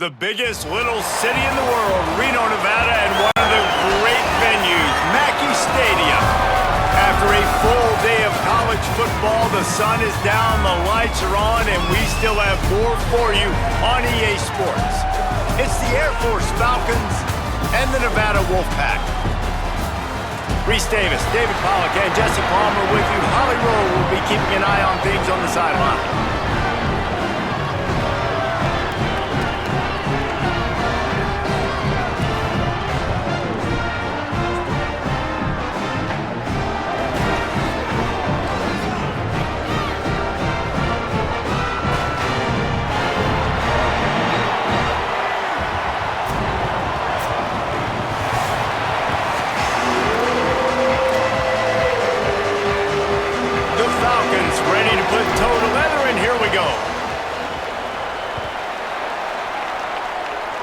The biggest little city in the world, Reno, Nevada, and one of the great venues, Mackey Stadium. After a full day of college football, the sun is down, the lights are on, and we still have more for you on EA Sports. It's the Air Force Falcons and the Nevada Wolfpack. Reese Davis, David Pollack, and Jesse Palmer with you. Holly Rowe will be keeping an eye on things on the sideline.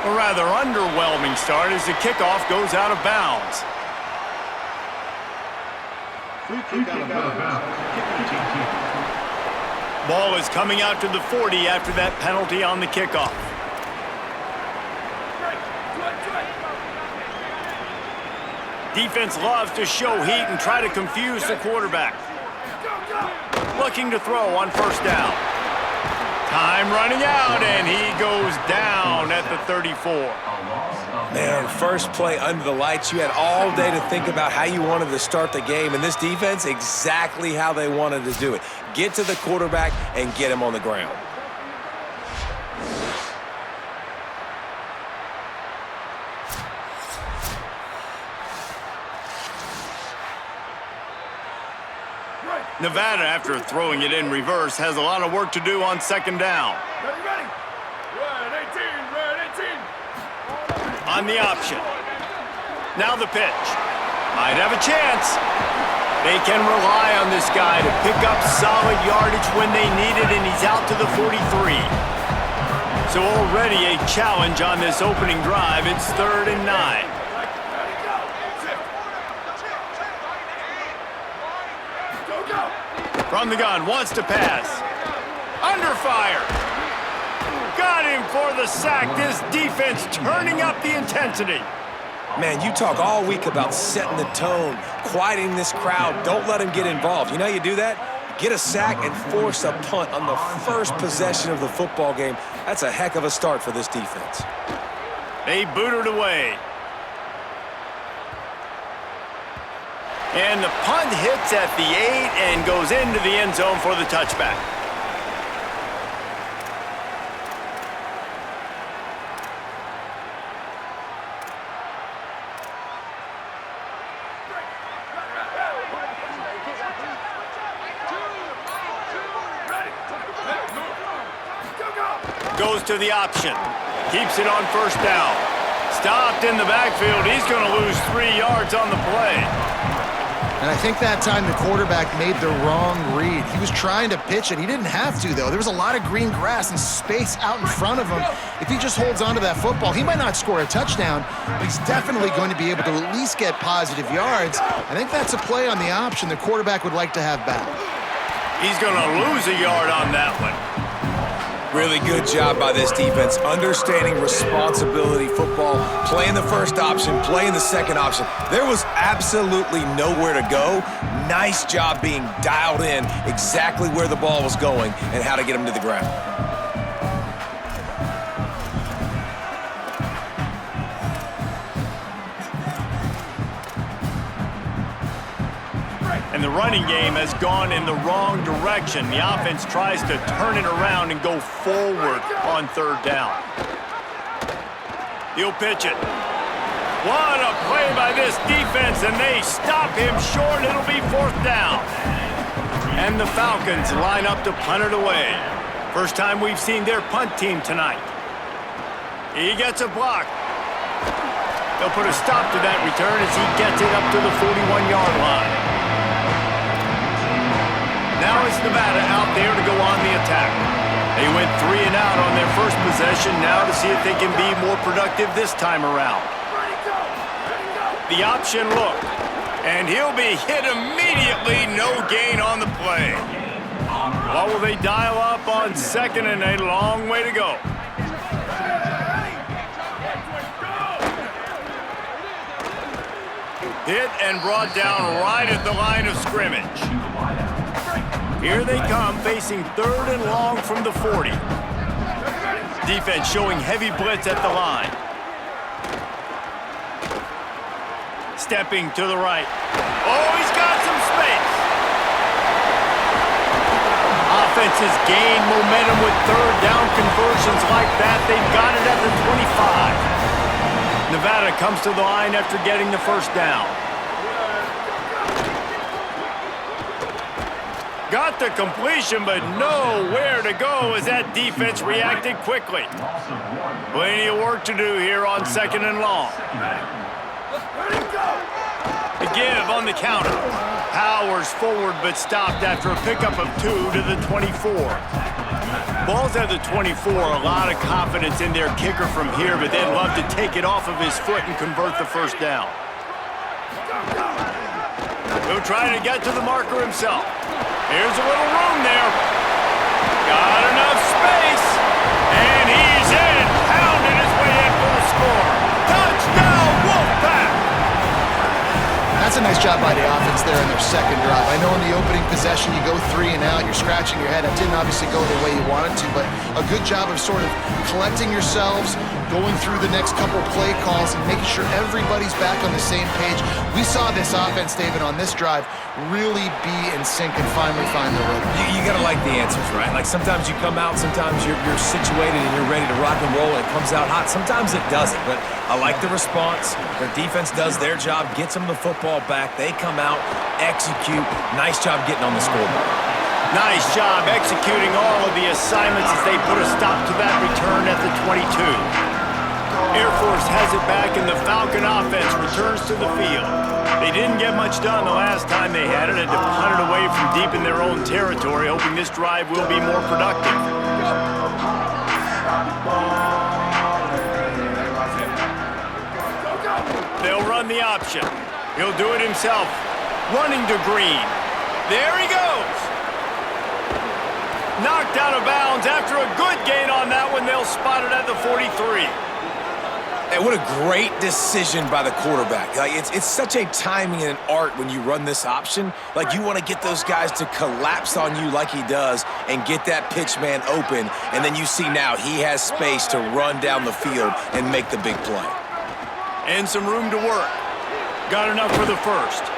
A rather underwhelming start as the kickoff goes out of bounds. Ball is coming out to the 40 after that penalty on the kickoff. Defense loves to show heat and try to confuse the quarterback. Looking to throw on first down. Time running out, and he goes down at the 34. Man, first play under the lights. You had all day to think about how you wanted to start the game, and this defense, exactly how they wanted to do it. Get to the quarterback and get him on the ground. Nevada, after throwing it in reverse, has a lot of work to do on second down. Ready, ready. Red 18, red 18. On the option. Now the pitch. Might have a chance. They can rely on this guy to pick up solid yardage when they need it, and he's out to the 43. So already a challenge on this opening drive. It's 3rd and 9. From the gun, wants to pass. Under fire. Got him for the sack. This defense turning up the intensity. Man, you talk all week about setting the tone, quieting this crowd. Don't let them get involved. You know how you do that? Get a sack and force a punt on the first possession of the football game. That's a heck of a start for this defense. They boot it away. And the punt hits at the 8 and goes into the end zone for the touchback. Goes to the option. Keeps it on first down. Stopped in the backfield. He's going to lose 3 yards on the play. And I think that time the quarterback made the wrong read. He was trying to pitch it. He didn't have to, though. There was a lot of green grass and space out in front of him. If he just holds on to that football, he might not score a touchdown, but he's definitely going to be able to at least get positive yards. I think that's a play on the option the quarterback would like to have back. He's going to lose a yard on that one. Really good job by this defense, understanding responsibility football, playing the first option, playing the second option. There was absolutely nowhere to go. Nice job being dialed in exactly where the ball was going and how to get him to the ground. And the running game has gone in the wrong direction. The offense tries to turn it around and go forward on 3rd down. He'll pitch it. What a play by this defense, and they stop him short. It'll be 4th down. And the Falcons line up to punt it away. First time we've seen their punt team tonight. He gets a block. They'll put a stop to that return as he gets it up to the 41-yard line. Now it's Nevada out there to go on the attack. They went 3 and out on their first possession, now to see if they can be more productive this time around. The option look, and he'll be hit immediately, no gain on the play. What will they dial up on 2nd and a long way to go? Hit and brought down right at the line of scrimmage. Here they come, facing 3rd and long from the 40. Defense showing heavy blitz at the line. Stepping to the right. Oh, he's got some space. Offenses gain momentum with 3rd down conversions like that. They've got it at the 25. Nevada comes to the line after getting the 1st down. Got the completion, but nowhere to go as that defense reacted quickly. Plenty of work to do here on 2nd and long. The give on the counter. Powers forward, but stopped after a pickup of 2 to the 24. Ball's at the 24. A lot of confidence in their kicker from here, but they'd love to take it off of his foot and convert the 1st down. He'll try to get to the marker himself. Here's a little room there. Got enough space. And he's in. Pounded his way in for the score. Touchdown, Wolfpack! That's a nice job by the offense there in their 2nd drive. I know in the opening possession you go 3 and out, you're scratching your head. That didn't obviously go the way you wanted to, but a good job of sort of collecting yourselves, going through the next couple play calls and making sure everybody's back on the same page. We saw this offense, David, on this drive really be in sync and finally find the rhythm. You got to like the answers, right? Like sometimes you come out, sometimes you're situated and you're ready to rock and roll and it comes out hot. Sometimes it doesn't, but I like the response. Their defense does their job, gets them the football back. They come out, execute. Nice job getting on the scoreboard. Nice job executing all of the assignments as they put a stop to that return at the 22. Air Force has it back and the Falcon offense returns to the field. They didn't get much done the last time they had it and to punt it away from deep in their own territory, hoping this drive will be more productive. They'll run the option. He'll do it himself. Running to Green. There he goes. Knocked out of bounds after a good gain on that one. They'll spot it at the 43. Hey, what a great decision by the quarterback. Like it's such a timing and an art when you run this option. Like you want to get those guys to collapse on you like he does and get that pitch man open. And then you see now he has space to run down the field and make the big play. And some room to work. Got enough for the 1st.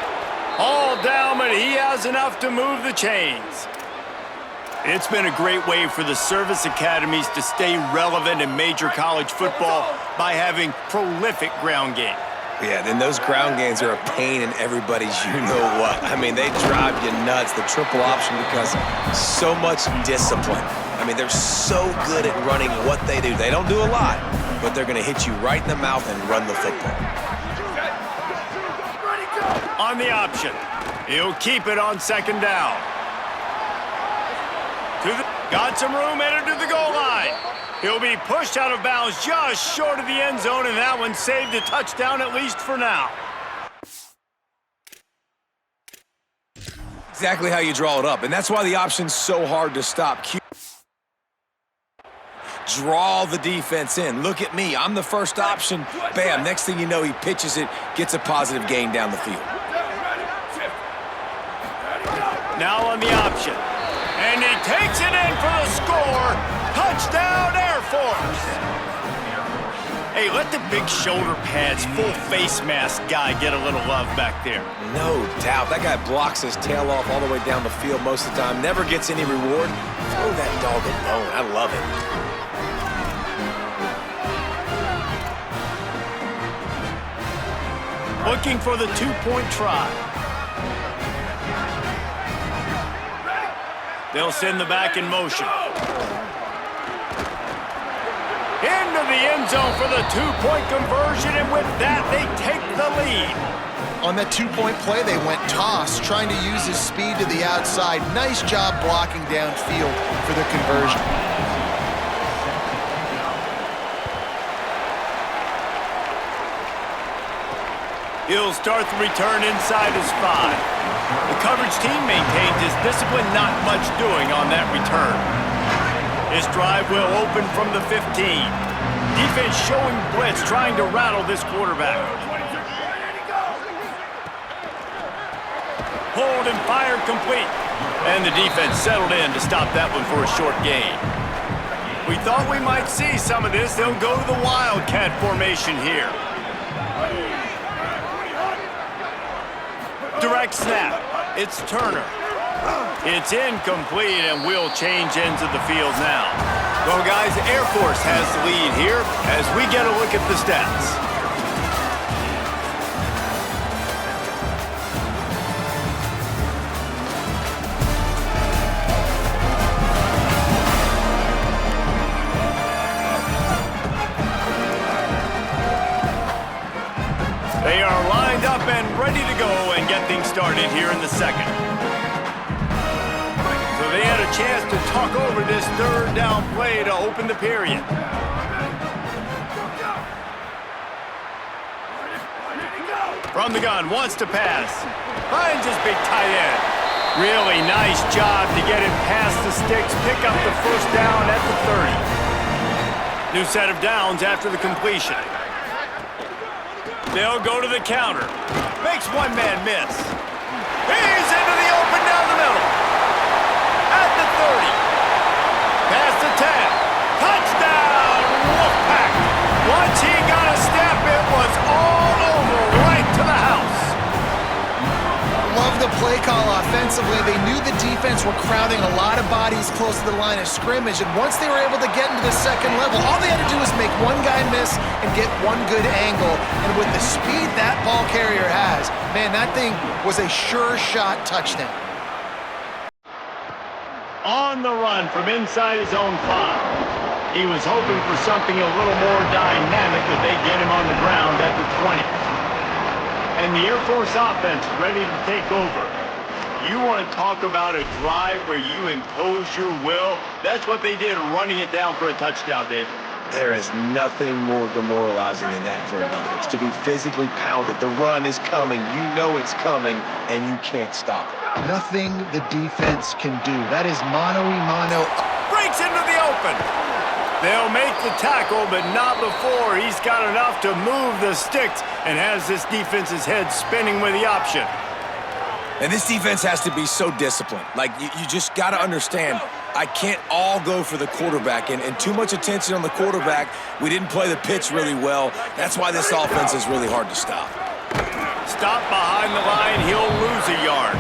All down, but he has enough to move the chains. It's been a great way for the service academies to stay relevant in major college football by having prolific ground game. Yeah, then those ground games are a pain in everybody's you-know-what. I mean, they drive you nuts, the triple option, because so much discipline. I mean, they're so good at running what they do. They don't do a lot, but they're going to hit you right in the mouth and run the football. On the option. He'll keep it on 2nd down. Got some room, headed to the goal line. He'll be pushed out of bounds just short of the end zone, and that one saved a touchdown at least for now. Exactly how you draw it up, and that's why the option's so hard to stop. Draw the defense in. Look at me. I'm the 1st option. Bam. Next thing you know, he pitches it, gets a positive gain down the field. Now on the option. And he takes it in for the score. Touchdown, Air Force. Hey, let the big shoulder pads, full face mask guy get a little love back there. No doubt. That guy blocks his tail off all the way down the field most of the time. Never gets any reward. Throw that dog a bone. I love it. Looking for the 2-point try. They'll send the back in motion. Into the end zone for the 2-point conversion, and with that, they take the lead. On that 2-point play, they went toss, trying to use his speed to the outside. Nice job blocking downfield for the conversion. He'll start the return inside his 5. The coverage team maintains his discipline, not much doing on that return. This drive will open from the 15. Defense showing blitz, trying to rattle this quarterback. Hold and fire complete. And the defense settled in to stop that one for a short gain. We thought we might see some of this. They'll go to the Wildcat formation here. Direct snap. It's Turner. It's incomplete, and we'll change ends of the field now. Well, guys, Air Force has the lead here as we get a look at the stats. They are lined up and ready to go and get things started here in the second. So they had a chance to talk over this third down play to open the period. From the gun, wants to pass. Finds his big tight end. Really nice job to get it past the sticks, pick up the first down at the 30. New set of downs after the completion. They'll go to the counter. Makes one man miss. He's into the open down the middle. At the 30. Past the 10. Touchdown, Wolfpack. Once he got a step, it was all over, right to the house. Love the play call offensively. They knew the defense were crowding a lot of bodies close to the line of scrimmage, and once they were able to get into the second level, all they had to do was make one guy miss and get one good angle. And with the speed that ball carrier has, man, that thing was a sure shot touchdown. On the run from inside his own 5. He was hoping for something a little more dynamic, but they get him on the ground at the 20. And the Air Force offense ready to take over. You want to talk about a drive where you impose your will? That's what they did, running it down for a touchdown, David. There is nothing more demoralizing than that for an offense. To be physically pounded. The run is coming. You know it's coming, and you can't stop it. Nothing the defense can do. That is mano-a-mano. Breaks into the open. They'll make the tackle, but not before he's got enough to move the sticks and has this defense's head spinning with the option. And this defense has to be so disciplined. Like, you just got to understand, I can't all go for the quarterback. And too much attention on the quarterback. We didn't play the pitch really well. That's why this offense is really hard to stop. Stop behind the line, he'll lose a yard.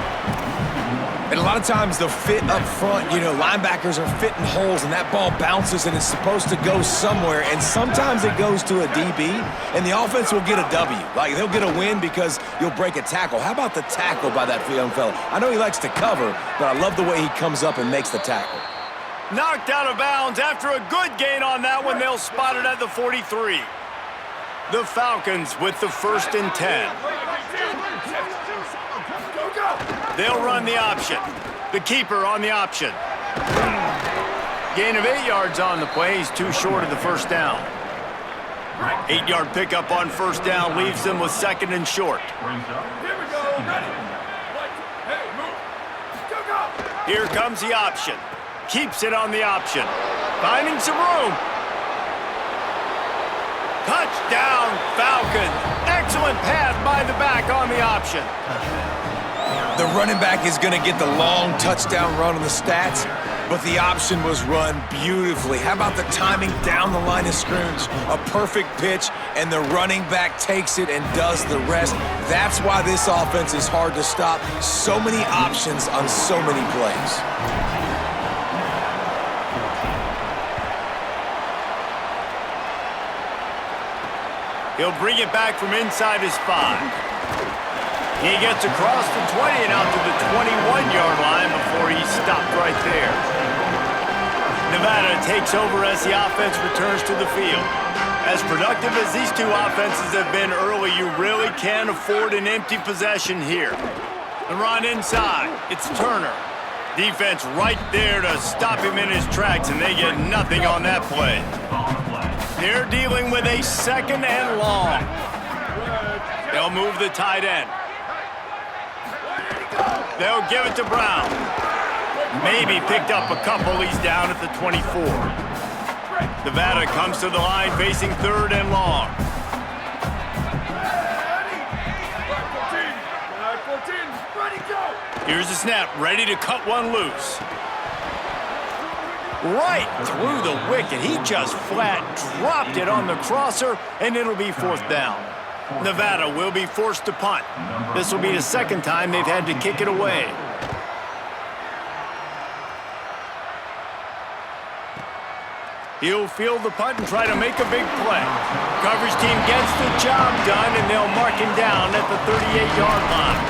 And a lot of times the fit up front, you know, linebackers are fitting holes and that ball bounces and it's supposed to go somewhere. And sometimes it goes to a DB and the offense will get a W. Like, they'll get a win because you'll break a tackle. How about the tackle by that young fella? I know he likes to cover, but I love the way he comes up and makes the tackle. Knocked out of bounds after a good gain on that one. They'll spot it at the 43. The Falcons with the 1st and 10. They'll run the option. The keeper on the option. Gain of 8 yards on the play. He's too short of the first down. 8-yard pickup on first down leaves them with 2nd and short. Here comes the option. Keeps it on the option. Finding some room. Touchdown, Falcons. Excellent pass by the back on the option. The running back is going to get the long touchdown run on the stats, but the option was run beautifully. How about the timing down the line of scrimmage? A perfect pitch, and the running back takes it and does the rest. That's why this offense is hard to stop. So many options on so many plays. He'll bring it back from inside his 5. He gets across the 20 and out to the 21-yard line before he's stopped right there. Nevada takes over as the offense returns to the field. As productive as these two offenses have been early, you really can't afford an empty possession here. The run inside. It's Turner. Defense right there to stop him in his tracks, and they get nothing on that play. They're dealing with a 2nd and long. They'll move the tight end. They'll give it to Brown. Maybe picked up a couple. He's down at the 24. Nevada comes to the line facing 3rd and long. Ready, go! Here's the snap, ready to cut one loose. Right through the wicket. He just flat dropped it on the crosser, and it'll be 4th down. Nevada will be forced to punt. This will be the 2nd time they've had to kick it away. He'll field the punt and try to make a big play. Coverage team gets the job done, and they'll mark him down at the 38-yard line.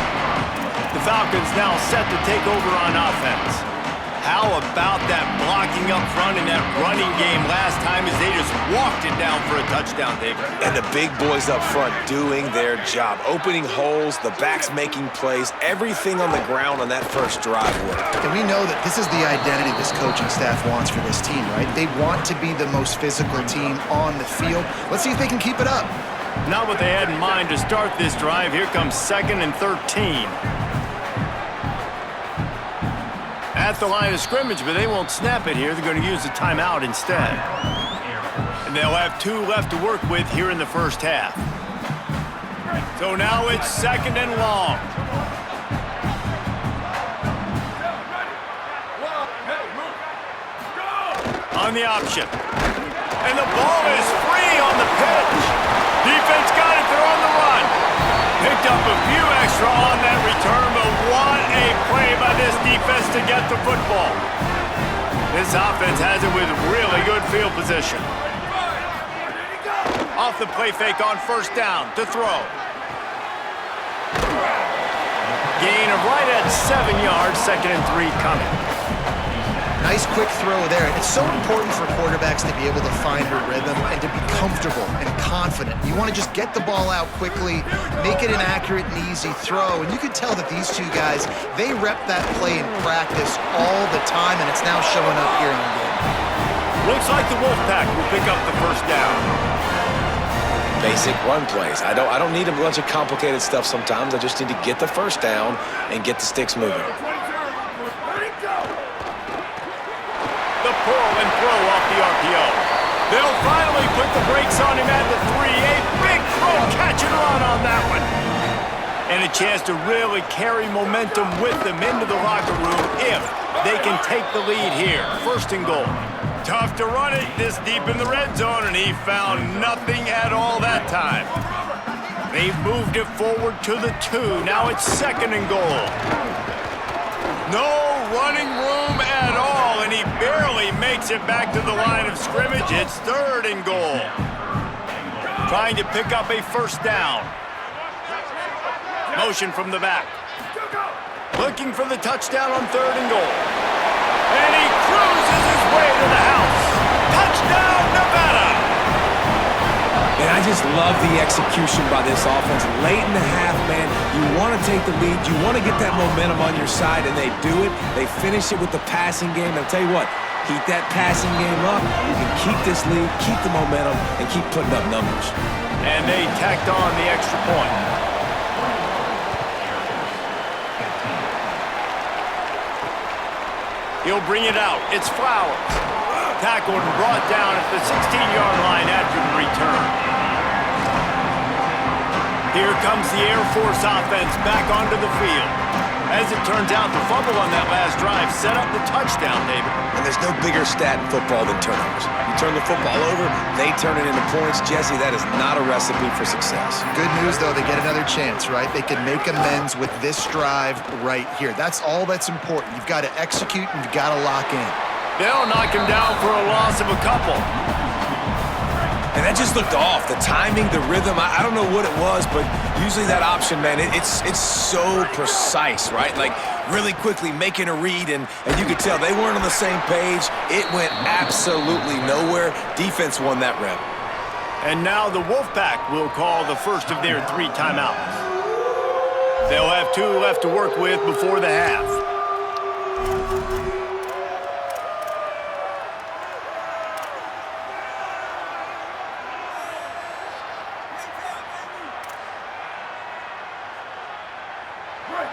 The Falcons now set to take over on offense. How about that blocking up front in that running game last time as they just walked it down for a touchdown, David? And the big boys up front doing their job. Opening holes, the backs making plays, everything on the ground on that first drive worked. And we know that this is the identity this coaching staff wants for this team, right? They want to be the most physical team on the field. Let's see if they can keep it up. Not what they had in mind to start this drive. Here comes 2nd and 13. At the line of scrimmage, but they won't snap it here. They're going to use the timeout instead. And they'll have 2 left to work with here in the first half. So now it's 2nd and long. On the option. And the ball is free on the pitch. Defense got it. They're on the run. Picked up a few extra on that return, but what a play by this defense to get the football. This offense has it with really good field position. Off the play fake on 1st down to throw. Gain of right at 7 yards, 2nd and 3 coming. Nice quick throw there. It's so important for quarterbacks to be able to find a rhythm and to be comfortable and confident. You want to just get the ball out quickly, make it an accurate and easy throw. And you can tell that these 2 guys, they rep that play in practice all the time, and it's now showing up here in the game. Looks like the Wolfpack will pick up the 1st down. Basic run plays. I don't need a bunch of complicated stuff sometimes. I just need to get the 1st down and get the sticks moving. Pull and throw off the RPO. They'll finally put the brakes on him at the 3. A big throw, catch and run on that one. And a chance to really carry momentum with them into the locker room if they can take the lead here. 1st and goal. Tough to run it this deep in the red zone, and he found nothing at all that time. They've moved it forward to the 2. Now it's 2nd and goal. No running room at all, and he barely makes it back to the line of scrimmage. It's 3rd and goal. Trying to pick up a 1st down. Motion from the back. Looking for the touchdown on 3rd and goal. And he cruises his way to the house. Touchdown, Nevada! And I just love the execution by this offense. Late in the half, man, you want to take the lead. You want to get that momentum on your side, and they do it. They finish it with the passing game. I'll tell you what, keep that passing game up. You can keep this lead, keep the momentum, and keep putting up numbers. And they tacked on the extra point. He'll bring it out. It's Flowers. Tackled and brought down at the 16-yard line after the return. Here comes the Air Force offense back onto the field. As it turns out, the fumble on that last drive set up the touchdown, David. And there's no bigger stat in football than turnovers. You turn the football over, they turn it into points. Jesse, that is not a recipe for success. Good news, though, they get another chance, right? They can make amends with this drive right here. That's all that's important. You've got to execute and you've got to lock in. They'll knock him down for a loss of a couple. And that just looked off. The timing, the rhythm, I don't know what it was, but usually that option, man, it's so precise, right? Like really quickly making a read, and you could tell they weren't on the same page. It went absolutely nowhere. Defense won that rep. And now the Wolfpack will call the first of their 3 timeouts. They'll have 2 left to work with before the half.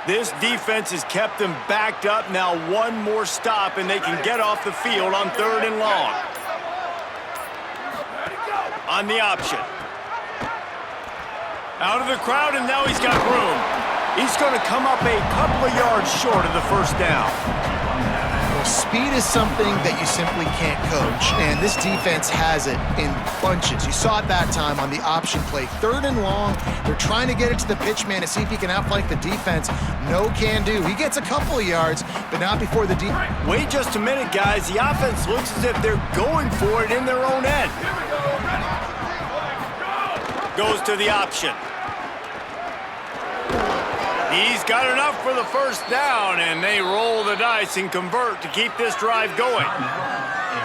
This defense has kept them backed up. Now 1 more stop, and they can get off the field on 3rd and long. On the option. Out of the crowd, and now he's got room. He's going to come up a couple of yards short of the first down. Well, speed is something that you simply can't coach, and this defense has it in bunches. You saw it that time on the option play. 3rd and long, they're trying to get it to the pitch man to see if he can outflank the defense. No can do. He gets a couple of yards, but not before the defense. Wait just a minute, guys. The offense looks as if they're going for it in their own end. Goes to the option. He's got enough for the first down, and they roll the dice and convert to keep this drive going.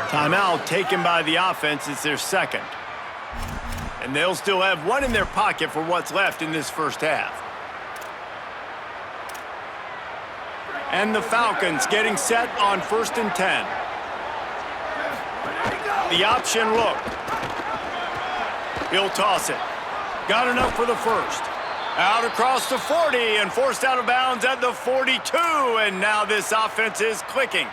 Timeout taken by the offense. It's their second. And they'll still have one in their pocket for what's left in this first half. And the Falcons getting set on 1st and 10. The option look. He'll toss it. Got enough for the first. Out across the 40 and forced out of bounds at the 42. And now this offense is clicking.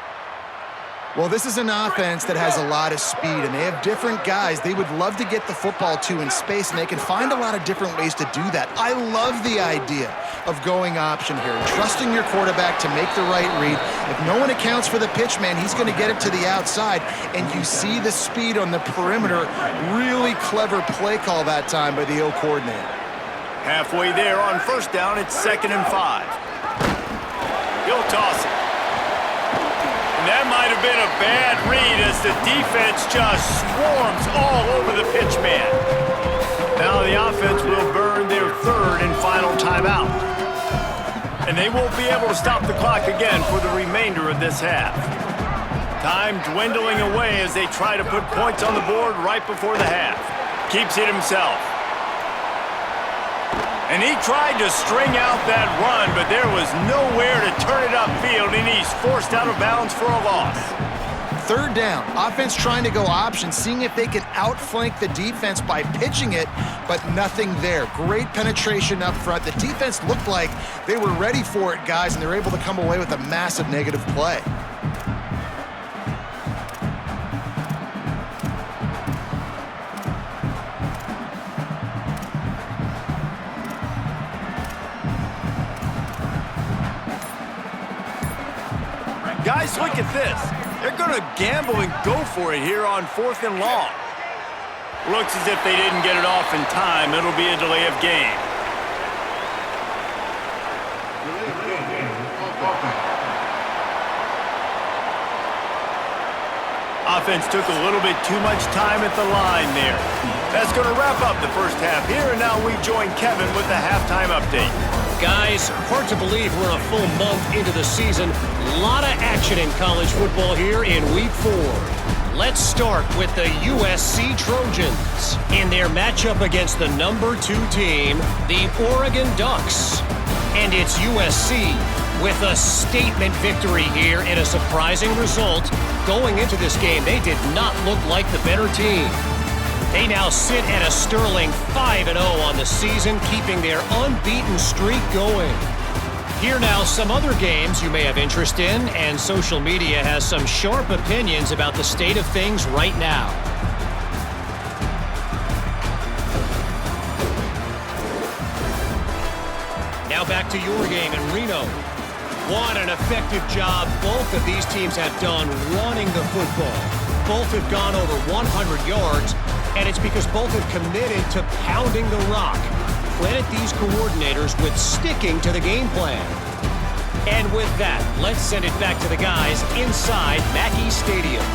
Well, this is an offense that has a lot of speed, and they have different guys they would love to get the football to in space, and they can find a lot of different ways to do that. I love the idea of going option here, trusting your quarterback to make the right read. If no one accounts for the pitch man, he's going to get it to the outside, and you see the speed on the perimeter. Really clever play call that time by the O coordinator. Halfway there on first down, it's 2nd and 5. He'll toss it. And that might have been a bad read as the defense just swarms all over the pitch man. Now the offense will burn their 3rd and final timeout. And they won't be able to stop the clock again for the remainder of this half. Time dwindling away as they try to put points on the board right before the half. Keeps it himself. And he tried to string out that run, but there was nowhere to turn it upfield, and he's forced out of bounds for a loss. 3rd down. Offense trying to go option, seeing if they can outflank the defense by pitching it, but nothing there. Great penetration up front. The defense looked like they were ready for it, guys, and they're able to come away with a massive negative play. Guys, look at this. They're going to gamble and go for it here on 4th and long. Looks as if they didn't get it off in time. It'll be a delay of game. Offense took a little bit too much time at the line there. That's going to wrap up the first half here, and now we join Kevin with the halftime update. Guys, hard to believe we're a full month into the season. A lot of action in college football here in Week 4. Let's start with the USC Trojans in their matchup against the number 2 team, the Oregon Ducks. And it's USC with a statement victory here in a surprising result. Going into this game, they did not look like the better team. They now sit at a sterling 5-0 on the season, keeping their unbeaten streak going. Here now some other games you may have interest in, and social media has some sharp opinions about the state of things right now. Now back to your game in Reno. What an effective job both of these teams have done running the football. Both have gone over 100 yards, and it's because both have committed to pounding the rock. Credit these coordinators with sticking to the game plan. And with that, let's send it back to the guys inside Mackey Stadium.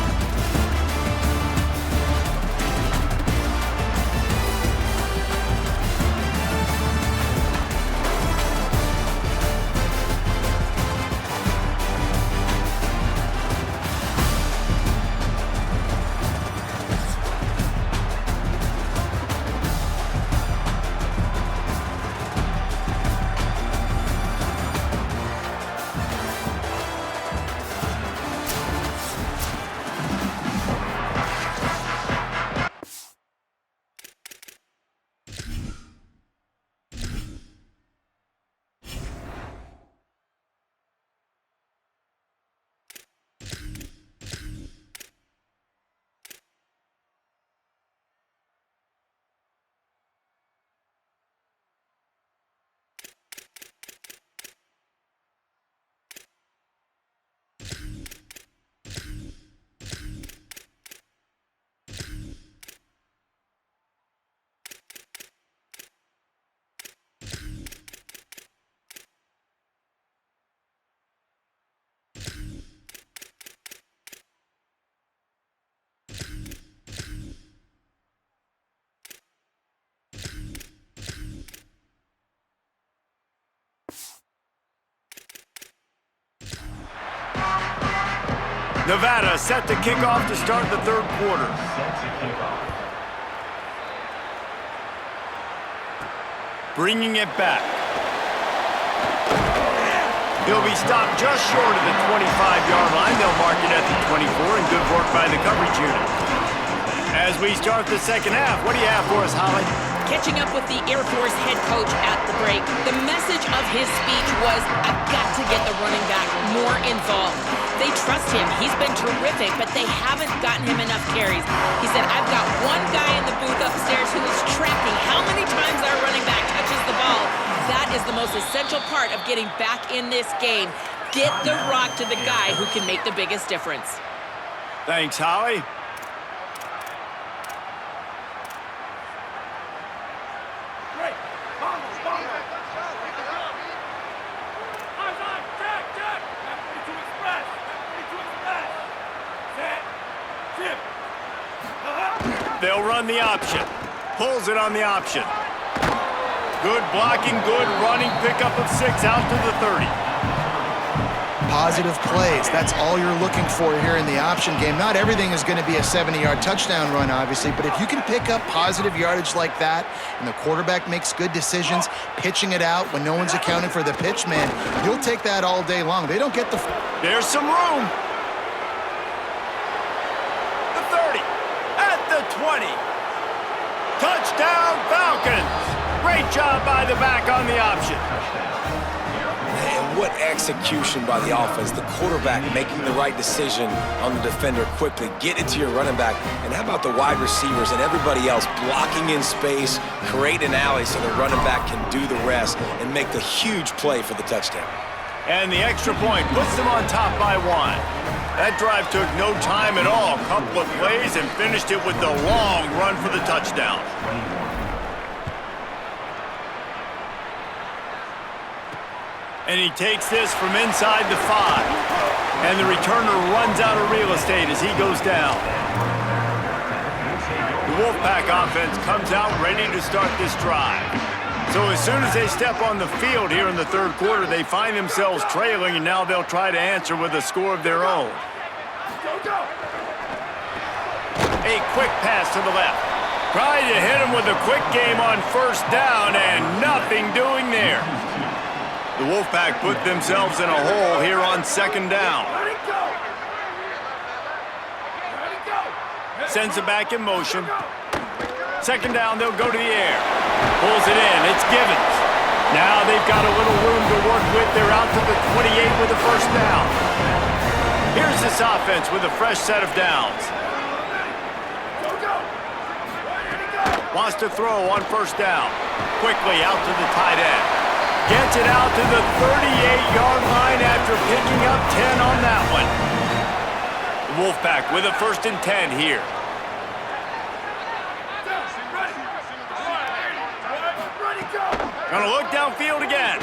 Nevada set to kick off to start the third quarter. Bringing it back. He'll be stopped just short of the 25-yard line. They'll mark it at the 24, and good work by the coverage unit. As we start the second half, what do you have for us, Holly? Catching up with the Air Force head coach at the break, the message of his speech was, I've got to get the running back more involved. They trust him. He's been terrific, but they haven't gotten him enough carries. He said, I've got one guy in the booth upstairs who is tracking how many times our running back touches the ball. That is the most essential part of getting back in this game. Get the rock to the guy who can make the biggest difference. Thanks, Holly. They'll run the option. Pulls it on the option. Good blocking, good running, pickup of 6 out to the 30. Positive plays. That's all you're looking for here in the option game. Not everything is going to be a 70-yard touchdown run, obviously, but if you can pick up positive yardage like that and the quarterback makes good decisions, pitching it out when no one's accounting for the pitch, man, you'll take that all day long. They don't get the... There's some room. The 30. At the 20. Touchdown, Falcons. Great job by the back on the option. Man, what execution by the offense. The quarterback making the right decision on the defender quickly. Get it to your running back. And how about the wide receivers and everybody else blocking in space, create an alley so the running back can do the rest and make the huge play for the touchdown. And the extra point puts them on top by 1. That drive took no time at all. Couple of plays and finished it with the long run for the touchdown. And he takes this from inside the 5. And the returner runs out of real estate as he goes down. The Wolfpack offense comes out ready to start this drive. So as soon as they step on the field here in the third quarter, they find themselves trailing, and now they'll try to answer with a score of their own. A quick pass to the left. Trying to hit him with a quick game on first down, and nothing doing there. The Wolfpack put themselves in a hole here on second down. Sends it back in motion. Second down, they'll go to the air. Pulls it in, it's Givens. Now they've got a little room to work with. They're out to the 28 with a first down. Here's this offense with a fresh set of downs. Wants to throw on first down. Quickly out to the tight end. Gets it out to the 38-yard line after picking up 10 on that one. The Wolfpack with a 1st and 10 here. Gonna look downfield again.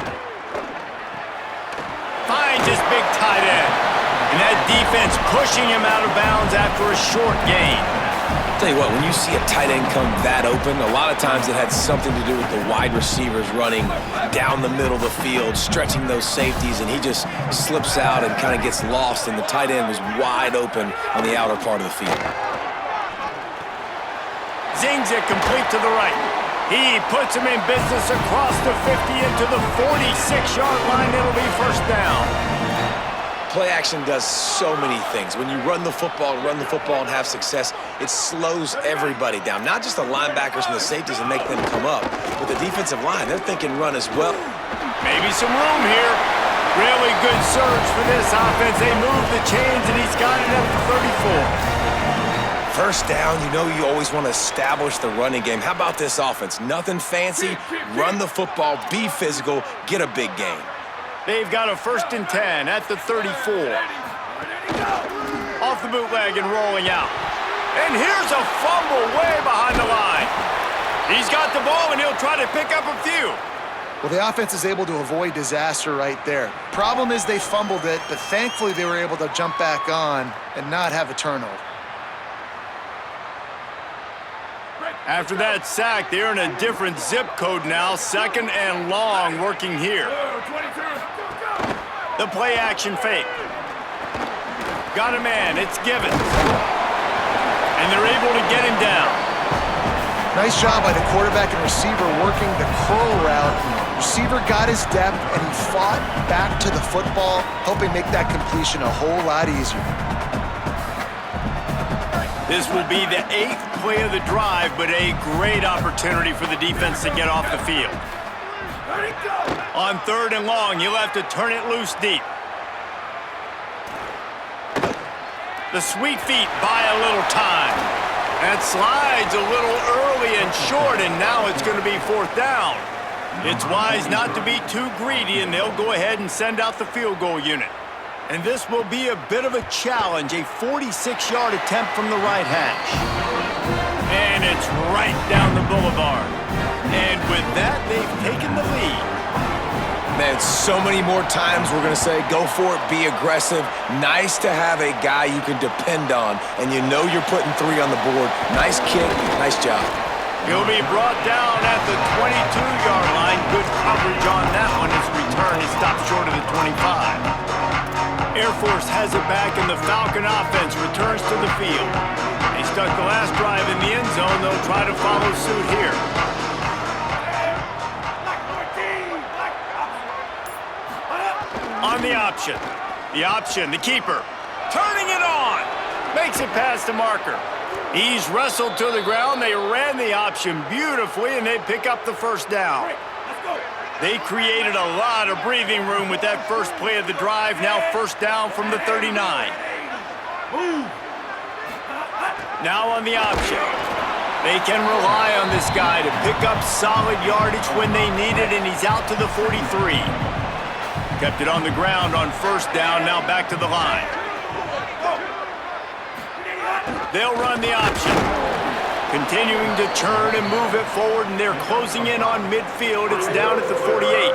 Finds his big tight end. And that defense pushing him out of bounds after a short gain. Tell you what, when you see a tight end come that open, a lot of times it had something to do with the wide receivers running down the middle of the field, stretching those safeties, and he just slips out and kind of gets lost, and the tight end was wide open on the outer part of the field. Zings it complete to the right. He puts him in business across the 50 into the 46-yard line. It'll be first down. Play action does so many things. When you run the football and have success, it slows everybody down. Not just the linebackers and the safeties and make them come up, but the defensive line, they're thinking run as well. Maybe some room here. Really good surge for this offense. They move the chains, and he's got it up to 34. First down, you know you always want to establish the running game. How about this offense? Nothing fancy. Run the football, be physical, get a big gain. They've got a 1st and 10 at the 34. Off the bootleg and rolling out. And here's a fumble way behind the line. He's got the ball, and he'll try to pick up a few. Well, the offense is able to avoid disaster right there. Problem is they fumbled it, but thankfully they were able to jump back on and not have a turnover. After that sack, they're in a different zip code now. 2nd and long working here. The play action fake. Got a man. It's Givens. And they're able to get him down. Nice job by the quarterback and receiver working the curl route. Receiver got his depth, and he fought back to the football, helping make that completion a whole lot easier. This will be the 8th play of the drive, but a great opportunity for the defense to get off the field. On 3rd and long, you'll have to turn it loose deep. The sweet feet buy a little time. That slides a little early and short, and now it's going to be 4th down. It's wise not to be too greedy, and they'll go ahead and send out the field goal unit. And this will be a bit of a challenge, a 46-yard attempt from the right hash. And it's right down the boulevard. And with that, they've taken the lead. Man, so many more times we're going to say, go for it, be aggressive. Nice to have a guy you can depend on, and you know you're putting 3 on the board. Nice kick, nice job. He'll be brought down at the 22-yard line. Good coverage on that one. His return is stopped short of the 25. Air Force has it back, and the Falcon offense returns to the field. They stuck the last drive in the end zone. They'll try to follow suit here. On the option. The keeper. Turning it on. Makes it past the marker. He's wrestled to the ground. They ran the option beautifully, and they pick up the 1st down. They created a lot of breathing room with that first play of the drive. Now 1st down from the 39. Now on the option. They can rely on this guy to pick up solid yardage when they need it, and he's out to the 43. Kept it on the ground on 1st down, now back to the line. They'll run the option. Continuing to turn and move it forward, and they're closing in on midfield. It's down at the 48.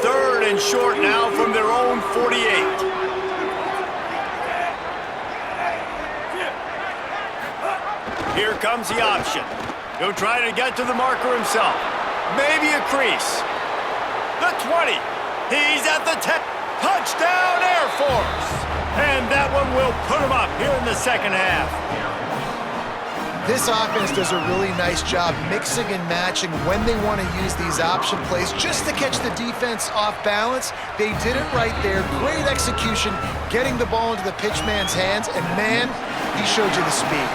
3rd and short now from their own 48. Here comes the option. He'll try to get to the marker himself. Maybe a crease. The 20. He's at the 10. Touchdown, Air Force! And that one will put him up here in the 2nd half. This offense does a really nice job mixing and matching when they want to use these option plays just to catch the defense off balance. They did it right there. Great execution, getting the ball into the pitchman's hands, and man, he showed you the speed.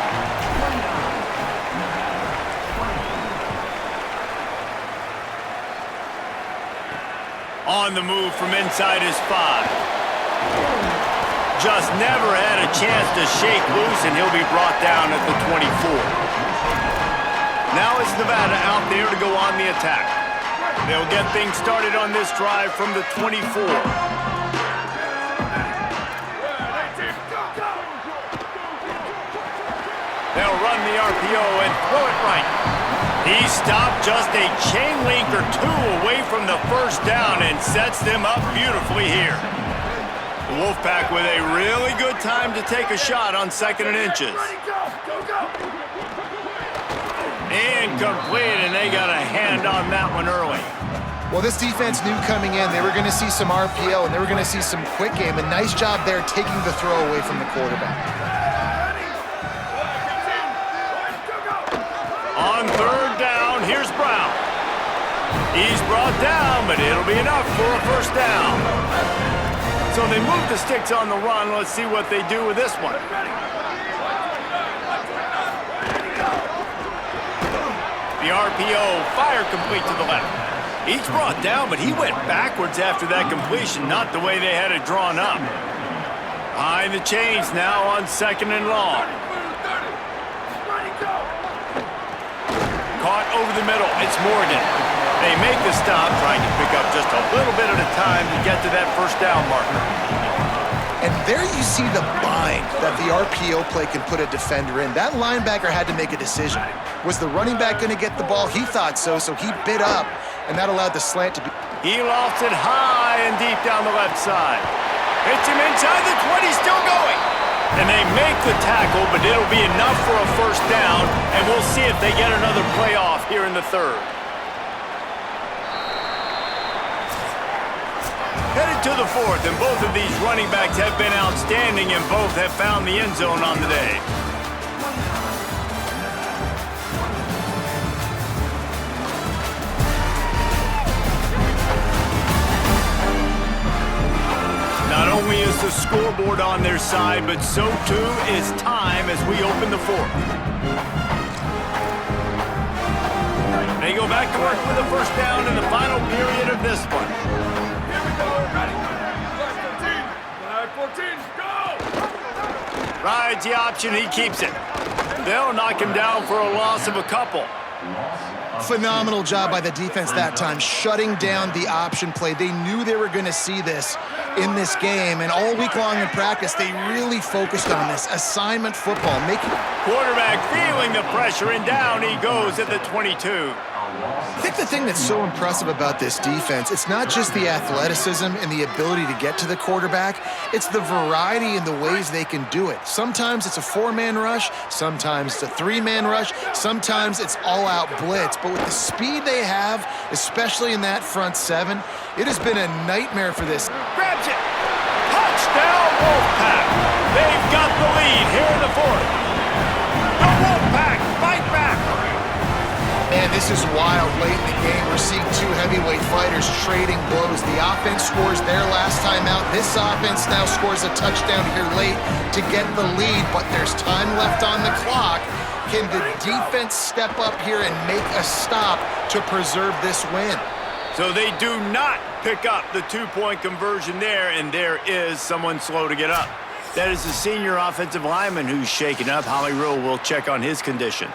On the move from inside his 5. Just never had a chance to shake loose, and he'll be brought down at the 24. Now it's Nevada out there to go on the attack. They'll get things started on this drive from the 24. They'll run the RPO and throw it right. He stopped just a chain link or 2 away from the 1st down and sets them up beautifully here. The Wolfpack with a really good time to take a shot on 2nd and inches. Incomplete, and they got a hand on that one early. Well, this defense knew coming in they were going to see some RPO and they were going to see some quick game. A nice job there taking the throw away from the quarterback. On 3rd down, here's Brown. He's brought down, but it'll be enough for a 1st down. So they move the sticks on the run. Let's see what they do with this one. The RPO, fire complete to the left. He's brought down, but he went backwards after that completion, not the way they had it drawn up. Behind the chains now on 2nd and long. Caught over the middle. It's Morgan. They make the stop, trying to pick up just a little bit at a time to get to that 1st down marker. And there you see the bind that the RPO play can put a defender in. That linebacker had to make a decision. Was the running back going to get the ball? He thought so, so he bit up, and that allowed the slant to be... He lofts it high and deep down the left side. Hits him inside the 20, still going. And they make the tackle, but it'll be enough for a 1st down, and we'll see if they get another play off here in the 3rd. Headed into the fourth, and both of these running backs have been outstanding, and both have found the end zone on the day. Not only is the scoreboard on their side, but so too is time as we open the fourth. They go back to work with a first down in the final period of this one. Here we go. Ready. Flag 14. Flag 14, go! Rides the option, he keeps it. They'll knock him down for a loss of a couple. Phenomenal job by the defense that time, shutting down the option play. They knew they were going to see this in this game, and all week long in practice, they really focused on this assignment football. Quarterback feeling the pressure, and down he goes at the 22. I think the thing that's so impressive about this defense, it's not just the athleticism and the ability to get to the quarterback, it's the variety in the ways they can do it. Sometimes it's a 4-man rush, sometimes it's a 3-man rush, sometimes it's all-out blitz. But with the speed they have, especially in that front 7, it has been a nightmare for this. Grabs it. Touchdown, Wolfpack. They've got the lead here in the fourth. The Wolfpack fight back. Man, this is wild. Late in the game, we're seeing two heavyweight fighters trading blows. The offense scores their last time out. This offense now scores a touchdown here late to get the lead, but there's time left on the clock. Can the defense step up here and make a stop to preserve this win? So they do not pick up the 2-point conversion there, and there is someone slow to get up. That is the senior offensive lineman who's shaken up. Holly Rill will check on his condition.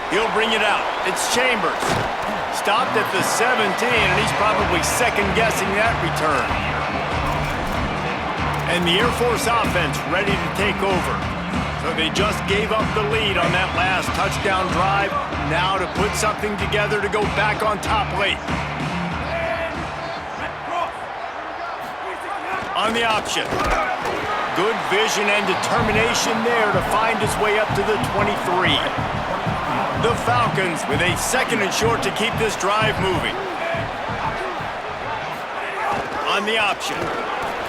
He'll bring it out. It's Chambers. Stopped at the 17, and he's probably second-guessing that return. And the Air Force offense ready to take over. So they just gave up the lead on that last touchdown drive. Now to put something together to go back on top late. On the option. Good vision and determination there to find his way up to the 23. The Falcons with a 2nd and short to keep this drive moving. On the option.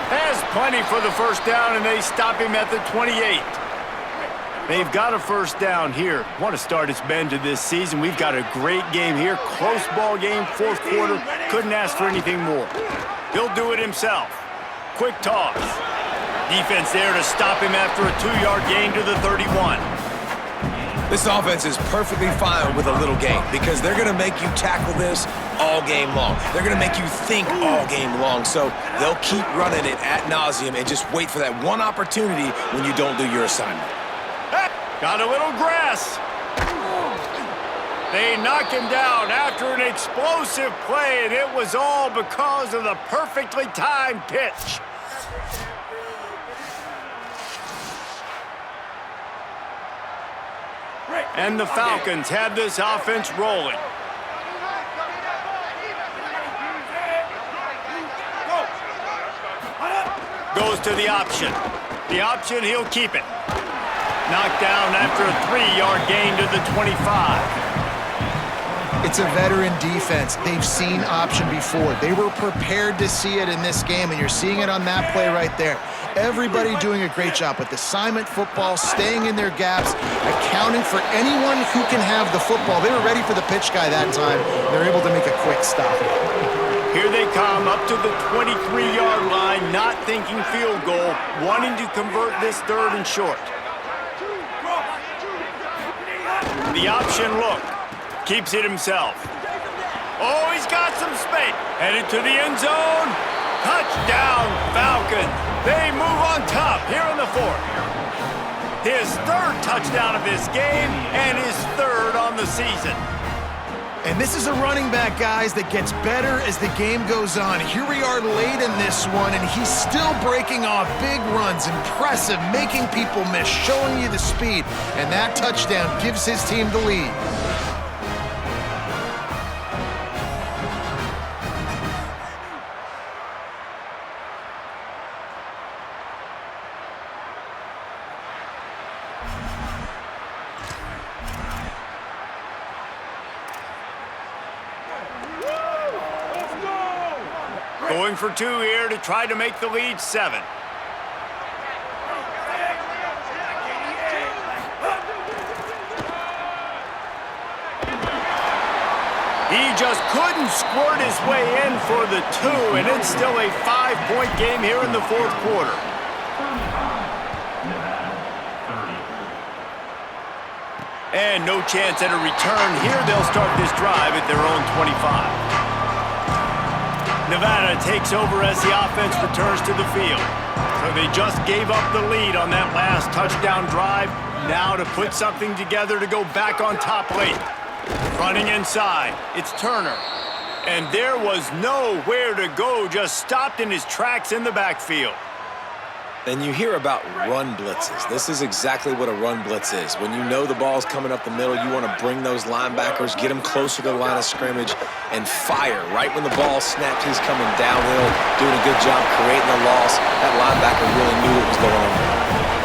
Has plenty for the first down, and they stop him at the 28. They've got a first down here. Want to start its bend to this season. We've got a great game here. Close ball game, 4th quarter. Couldn't ask for anything more. He'll do it himself. Quick toss. Defense there to stop him after a 2-yard gain to the 31. This offense is perfectly fine with a little game because they're going to make you tackle this all game long. They're going to make you think all game long. So they'll keep running it ad nauseum and just wait for that one opportunity when you don't do your assignment. Got a little grass. They knock him down after an explosive play, and it was all because of the perfectly timed pitch. And the Falcons have this offense rolling. Goes to the option. The option, he'll keep it. Knocked down after a 3-yard gain to the 25. It's a veteran defense. They've seen option before. They were prepared to see it in this game, and you're seeing it on that play right there. Everybody doing a great job with assignment football, staying in their gaps, accounting for anyone who can have the football. They were ready for the pitch guy that time. They're able to make a quick stop. Here they come up to the 23-yard line, not thinking field goal, wanting to convert this 3rd and short. The option look. Keeps it himself. Oh, he's got some space. Headed to the end zone. Touchdown, Falcons. They move on top here in the 4th. His 3rd touchdown of this game and his 3rd on the season. And this is a running back, guys, that gets better as the game goes on. Here we are late in this one, and he's still breaking off big runs. Impressive, making people miss, showing you the speed. And that touchdown gives his team the lead. going for 2 here to try to make the lead 7. He just couldn't squirt his way in for the 2, and it's still a 5-point game here in the 4th quarter. And no chance at a return here. They'll start this drive at their own 25. Nevada takes over as the offense returns to the field. So they just gave up the lead on that last touchdown drive. Now to put something together to go back on top late. Running inside, it's Turner. And there was nowhere to go, just stopped in his tracks in the backfield. And you hear about run blitzes. This is exactly what a run blitz is. When you know the ball's coming up the middle, you want to bring those linebackers, get them closer to the line of scrimmage, and fire. Right when the ball snapped, he's coming downhill, doing a good job creating a loss. That linebacker really knew what was going on.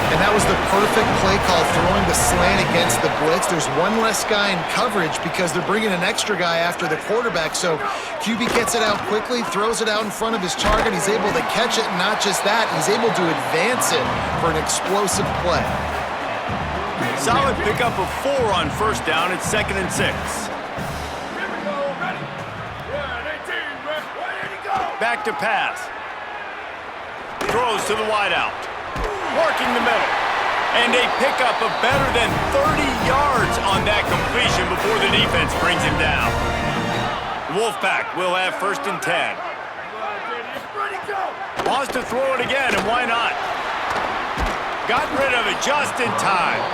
And that was the perfect play call, throwing the slant against the blitz. There's one less guy in coverage because they're bringing an extra guy after the quarterback. So QB gets it out quickly, throws it out in front of his target. He's able to catch it, and not just that, he's able to advance it for an explosive play. Solid pickup of 4 on 1st down. It's 2nd and 6. Here we go, ready? Yeah, 18, ready to go. Back to pass. Throws to the wideout. Working the middle. And a pickup of better than 30 yards on that completion before the defense brings him down. The Wolfpack will have 1st and 10. Ready, go. Wants to throw it again, and why not? Got rid of it just in time.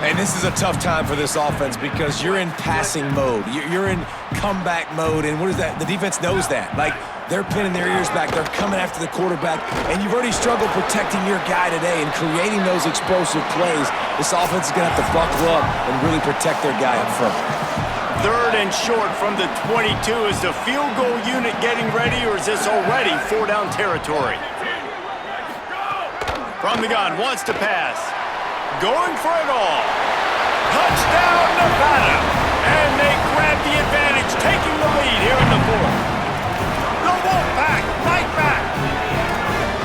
And this is a tough time for this offense because you're in passing mode. You're in comeback mode, and what is that? The defense knows that. Like, they're pinning their ears back. They're coming after the quarterback, and you've already struggled protecting your guy today and creating those explosive plays. This offense is going to have to buckle up and really protect their guy up front. 3rd and short from the 22. Is the field goal unit getting ready, or is this already 4-down territory? From the gun, wants to pass. Going for it all. Touchdown, Nevada. And they grab the advantage, taking the lead here in the 4th. The Wolfpack right back.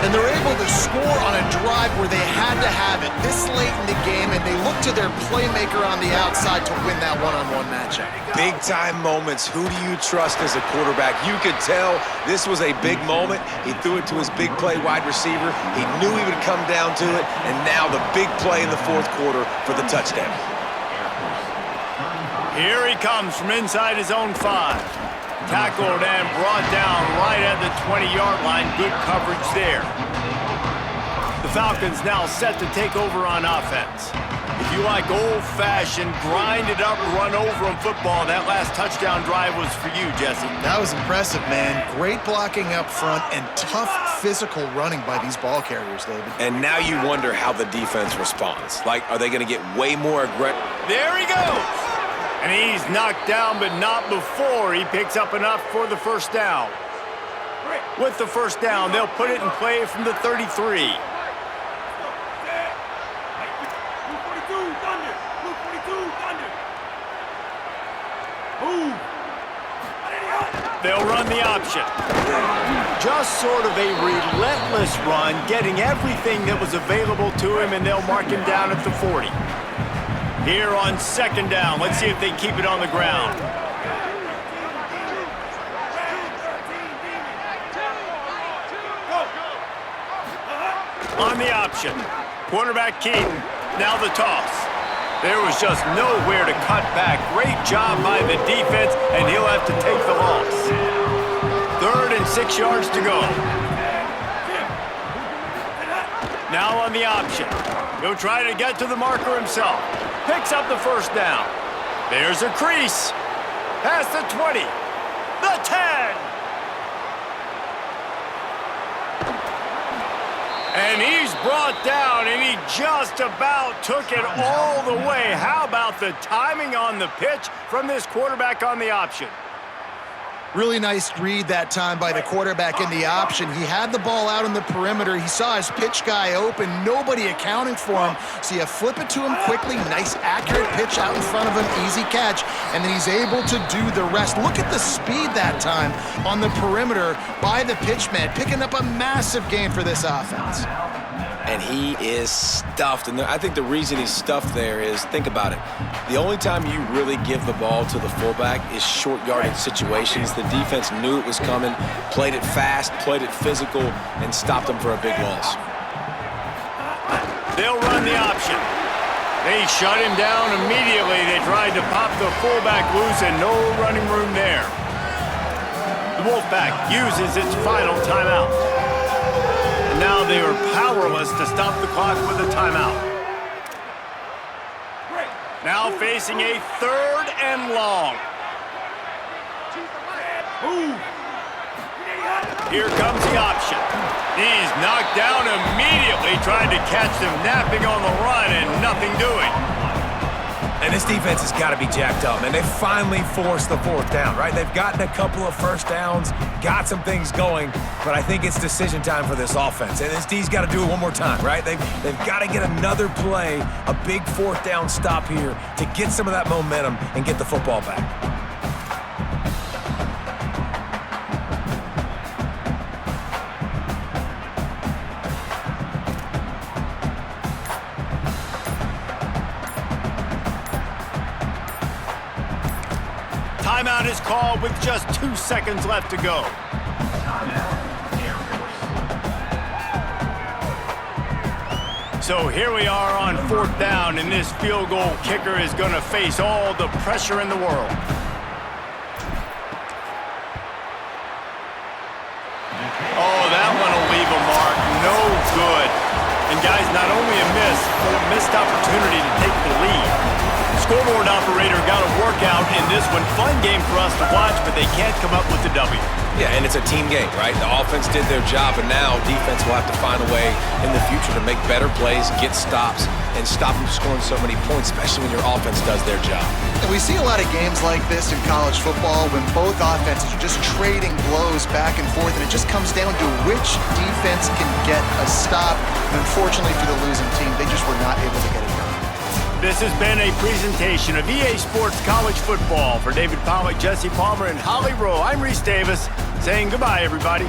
And they're able to score on a drive where they had to have it this late in the game, and they look to their playmaker on the outside to win that one-on-one matchup. Big-time moments. Who do you trust as a quarterback? You could tell this was a big moment. He threw it to his big play wide receiver. He knew he would come down to it, and now the big play in the 4th quarter for the touchdown. Here he comes from inside his own 5. Tackled and brought down right at the 20-yard line. Good coverage there. The Falcons now set to take over on offense. If you like old-fashioned, grind-it-up, run-over-'em football, that last touchdown drive was for you, Jesse. That was impressive, man. Great blocking up front and tough physical running by these ball carriers, David. And now you wonder how the defense responds. Like, are they going to get way more aggressive? There he goes. And he's knocked down, but not before he picks up enough for the 1st down. With the 1st down, they'll put it in play from the 33. They'll run the option. Just sort of a relentless run, getting everything that was available to him, and they'll mark him down at the 40. Here on 2nd down, let's see if they keep it on the ground. On the option, quarterback Keaton, now the toss. There was just nowhere to cut back. Great job by the defense, and he'll have to take the loss. 3rd and 6 yards to go. Now on the option. He'll try to get to the marker himself. Picks up the 1st down. There's a crease. Past the 20. The 10. And he's brought down, and he just about took it all the way. How about the timing on the pitch from this quarterback on the option? Really nice read that time by the quarterback in the option. He had the ball out on the perimeter. He saw his pitch guy open, nobody accounting for him. So you flip it to him quickly, nice accurate pitch out in front of him, easy catch, and then he's able to do the rest. Look at the speed that time on the perimeter by the pitchman, picking up a massive gain for this offense. And he is stuffed. And I think the reason he's stuffed there is, think about it. The only time you really give the ball to the fullback is short yardage situations. The defense knew it was coming, played it fast, played it physical, and stopped him for a big loss. They'll run the option. They shut him down immediately. They tried to pop the fullback loose and no running room there. The Wolfpack uses its final timeout. And now they are powerless to stop the clock with a timeout. Now facing a 3rd and long. Here comes the option. He's knocked down immediately, trying to catch them napping on the run and nothing doing. And this defense has got to be jacked up, and they finally forced the 4th down, right? They've gotten a couple of first downs, got some things going, but I think it's decision time for this offense. And this D's got to do it one more time, right? They've got to get another play, a big 4th down stop here to get some of that momentum and get the football back. Timeout is called with just 2 seconds left to go. So here we are on 4th down, and this field goal kicker is going to face all the pressure in the world. Oh, that one will leave a mark. No good. And guys, not only a miss, but a missed opportunity to take the lead. Scoreboard operator got a workout in this one. Fun game for us to watch, but they can't come up with the W. Yeah, and it's a team game, right? The offense did their job, and now defense will have to find a way in the future to make better plays, get stops, and stop them scoring so many points, especially when your offense does their job. And we see a lot of games like this in college football when both offenses are just trading blows back and forth, and it just comes down to which defense can get a stop. And unfortunately for the losing team, they just were not able to get it done. This has been a presentation of EA Sports College Football. For David Pollack, Jesse Palmer, and Holly Rowe, I'm Reese Davis saying goodbye, everybody.